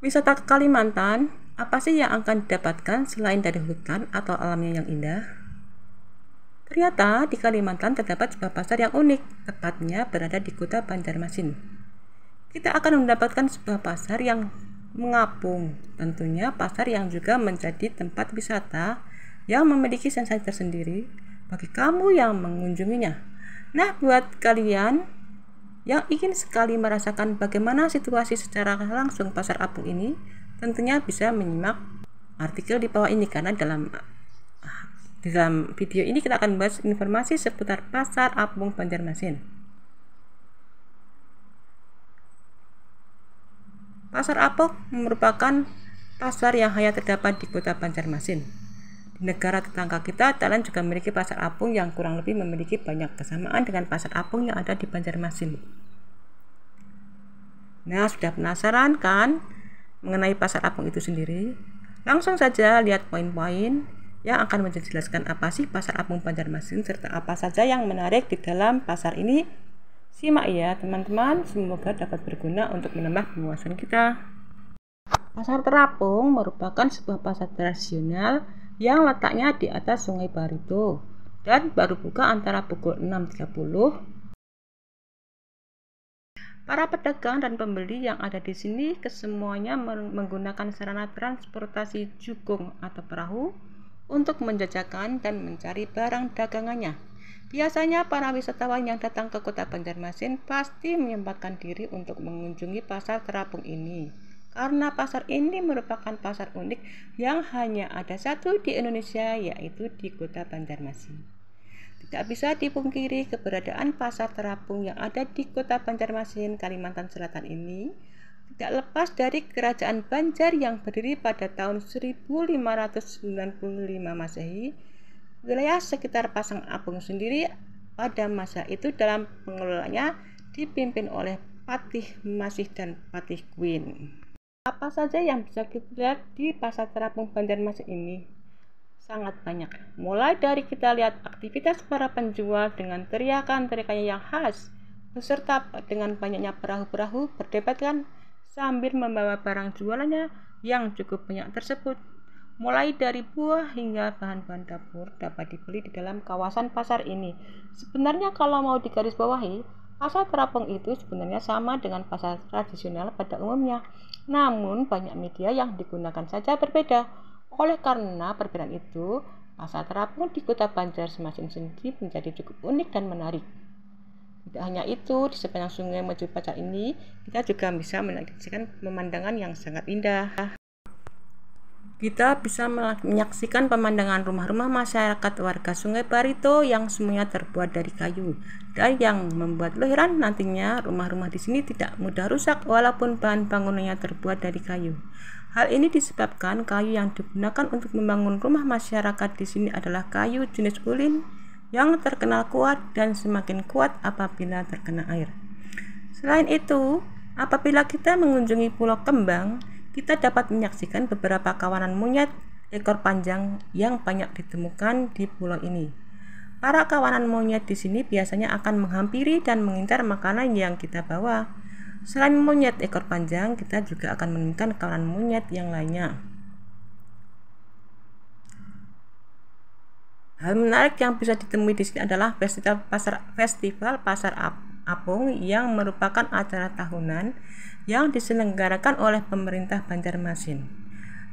Wisata ke Kalimantan, apa sih yang akan didapatkan selain dari hutan atau alamnya yang indah? Ternyata di Kalimantan terdapat sebuah pasar yang unik, tepatnya berada di kota Banjarmasin. Kita akan mendapatkan sebuah pasar yang mengapung, tentunya pasar yang juga menjadi tempat wisata yang memiliki sensasi tersendiri bagi kamu yang mengunjunginya. Nah, buat kalian yang ingin sekali merasakan bagaimana situasi secara langsung pasar apung ini, tentunya bisa menyimak artikel di bawah ini, karena dalam video ini kita akan bahas informasi seputar pasar apung Banjarmasin. Pasar apung merupakan pasar yang hanya terdapat di kota Banjarmasin. Di negara tetangga kita, Thailand juga memiliki pasar apung yang kurang lebih memiliki banyak kesamaan dengan pasar apung yang ada di Banjarmasin. Nah, sudah penasaran kan mengenai pasar apung itu sendiri? Langsung saja lihat poin-poin yang akan menjelaskan apa sih pasar apung Banjarmasin serta apa saja yang menarik di dalam pasar ini. Simak ya teman-teman, semoga dapat berguna untuk menambah wawasan kita. Pasar terapung merupakan sebuah pasar tradisional yang letaknya di atas Sungai Barito dan baru buka antara pukul 6.30. Para pedagang dan pembeli yang ada di sini kesemuanya menggunakan sarana transportasi jukung atau perahu untuk menjajakan dan mencari barang dagangannya. Biasanya para wisatawan yang datang ke kota Banjarmasin pasti menyempatkan diri untuk mengunjungi pasar terapung ini, karena pasar ini merupakan pasar unik yang hanya ada satu di Indonesia, yaitu di kota Banjarmasin. Tidak bisa dipungkiri keberadaan pasar terapung yang ada di kota Banjarmasin, Kalimantan Selatan ini tidak lepas dari kerajaan Banjar yang berdiri pada tahun 1595 Masehi. Wilayah sekitar Pasang Apung sendiri pada masa itu dalam pengelolanya dipimpin oleh Patih Masih dan Patih Queen. Apa saja yang bisa kita lihat di pasar terapung Banjarmasin ini? Sangat banyak. Mulai dari kita lihat aktivitas para penjual dengan teriakan-teriakannya yang khas, beserta dengan banyaknya perahu-perahu berdebatkan sambil membawa barang jualannya yang cukup banyak tersebut. Mulai dari buah hingga bahan-bahan dapur dapat dibeli di dalam kawasan pasar ini. Sebenarnya kalau mau digarisbawahi, pasar terapung itu sebenarnya sama dengan pasar tradisional pada umumnya. Namun banyak media yang digunakan saja berbeda. Oleh karena perbedaan itu, pasar terapung di kota Banjarmasin sendiri menjadi cukup unik dan menarik. Tidak hanya itu, di sepanjang sungai menuju pasar ini, kita juga bisa menyaksikan pemandangan yang sangat indah. Kita bisa menyaksikan pemandangan rumah-rumah masyarakat warga Sungai Barito yang semuanya terbuat dari kayu, dan yang membuat lo heran nantinya rumah-rumah di sini tidak mudah rusak walaupun bahan bangunannya terbuat dari kayu. Hal ini disebabkan kayu yang digunakan untuk membangun rumah masyarakat di sini adalah kayu jenis ulin yang terkenal kuat dan semakin kuat apabila terkena air. Selain itu, apabila kita mengunjungi Pulau Kembang, kita dapat menyaksikan beberapa kawanan monyet ekor panjang yang banyak ditemukan di pulau ini. Para kawanan monyet di sini biasanya akan menghampiri dan mengincar makanan yang kita bawa. Selain monyet ekor panjang, kita juga akan menemukan kawanan monyet yang lainnya. Hal menarik yang bisa ditemui di sini adalah festival pasar apung yang merupakan acara tahunan yang diselenggarakan oleh pemerintah Banjarmasin.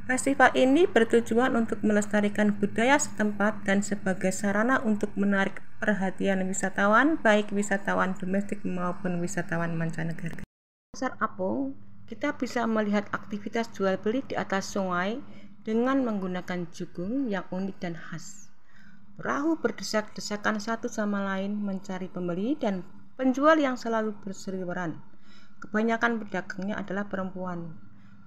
Festival ini bertujuan untuk melestarikan budaya setempat dan sebagai sarana untuk menarik perhatian wisatawan, baik wisatawan domestik maupun wisatawan mancanegara. Pasar apung, kita bisa melihat aktivitas jual beli di atas sungai dengan menggunakan jukung yang unik dan khas. Perahu berdesak-desakan satu sama lain mencari pembeli dan penjual yang selalu berseliweran. Kebanyakan pedagangnya adalah perempuan.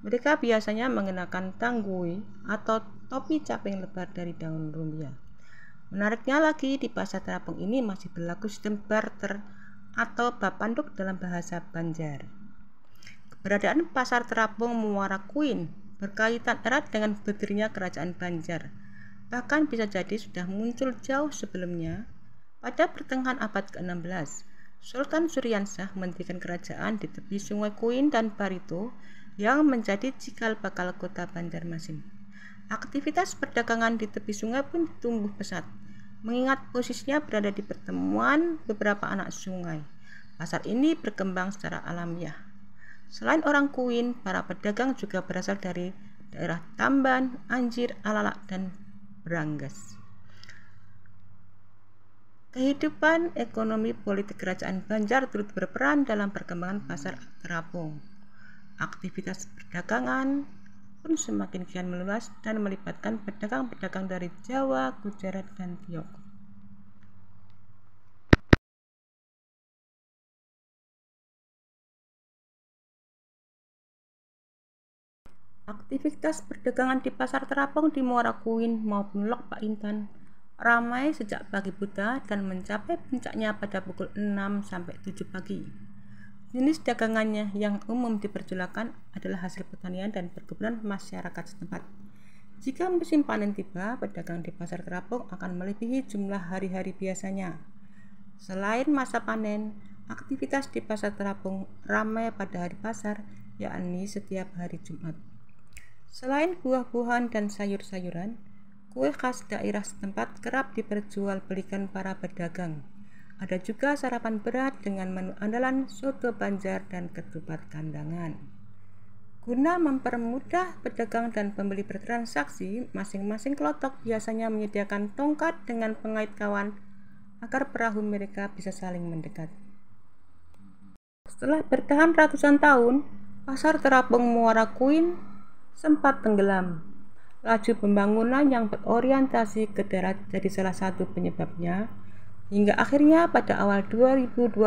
Mereka biasanya mengenakan tanggui atau topi caping lebar dari daun rumbia. Menariknya lagi, di pasar terapung ini masih berlaku sistem barter atau bapanduk dalam bahasa Banjar. Keberadaan pasar terapung Muara Queen berkaitan erat dengan berdirinya kerajaan Banjar. Bahkan bisa jadi sudah muncul jauh sebelumnya. Pada pertengahan abad ke-16, Sultan Suryansah mendirikan kerajaan di tepi sungai Queen dan Barito yang menjadi cikal bakal kota Banjarmasin. Aktivitas perdagangan di tepi sungai pun tumbuh pesat, mengingat posisinya berada di pertemuan beberapa anak sungai. Pasar ini berkembang secara alamiah. Selain orang Kuin, para pedagang juga berasal dari daerah Tamban, Anjir, Alalak, dan Brangas. Kehidupan ekonomi politik Kerajaan Banjar turut berperan dalam perkembangan pasar terapung. Aktivitas perdagangan pun semakin kian meluas dan melibatkan pedagang-pedagang dari Jawa, Gujarat, dan Tiongkok. Aktivitas perdagangan di pasar terapung di Muara Kuin maupun Lok Pak Intan ramai sejak pagi buta dan mencapai puncaknya pada pukul 6 sampai 7 pagi. Jenis dagangannya yang umum diperjualkan adalah hasil pertanian dan perkebunan masyarakat setempat. Jika musim panen tiba, pedagang di pasar terapung akan melebihi jumlah hari-hari biasanya. Selain masa panen, aktivitas di pasar terapung ramai pada hari pasar, yakni setiap hari Jumat. Selain buah-buahan dan sayur-sayuran, kue khas daerah setempat kerap diperjualbelikan para pedagang. Ada juga sarapan berat dengan menu andalan soto Banjar dan ketupat kandangan. Guna mempermudah pedagang dan pembeli bertransaksi, masing-masing kelotok biasanya menyediakan tongkat dengan pengait kawan agar perahu mereka bisa saling mendekat. Setelah bertahan ratusan tahun, pasar terapung Muara Kuin sempat tenggelam. Laju pembangunan yang berorientasi ke darat jadi salah satu penyebabnya, hingga akhirnya pada awal 2020,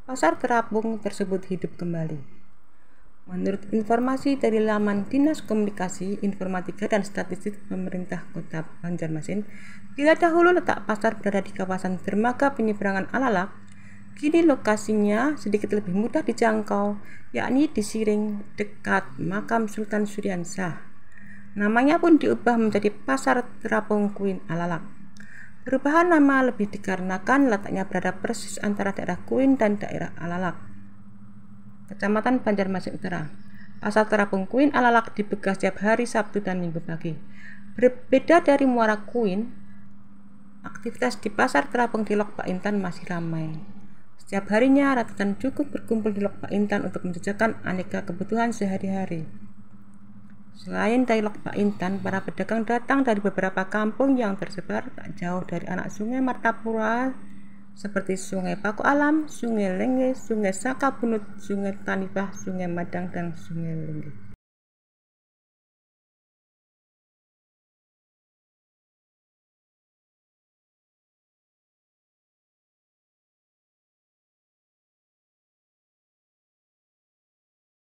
pasar terapung tersebut hidup kembali. Menurut informasi dari laman Dinas Komunikasi, Informatika dan Statistik Pemerintah Kota Banjarmasin, bila dahulu letak pasar berada di kawasan dermaga penyeberangan Alalak, kini lokasinya sedikit lebih mudah dijangkau, yakni di Siring, dekat makam Sultan Syuriansah. Namanya pun diubah menjadi Pasar Terapung Kuin Alalak. Perubahan nama lebih dikarenakan letaknya berada persis antara daerah Kuin dan daerah Alalak, Kecamatan Banjarmasin Utara. Pasar Terapung Kuin Alalak dibuka setiap hari Sabtu dan Minggu pagi. Berbeda dari Muara Kuin, aktivitas di Pasar Terapung di Lok Pak Intan masih ramai. Setiap harinya ratusan cukup berkumpul di Lok Pak Intan untuk menjajakan aneka kebutuhan sehari-hari. Selain dari Lok Pak Intan, para pedagang datang dari beberapa kampung yang tersebar tak jauh dari anak sungai Martapura seperti Sungai Paku Alam, Sungai Lengge, Sungai Sakabunut, Sungai Tanifah, Sungai Madang, dan Sungai Lengge.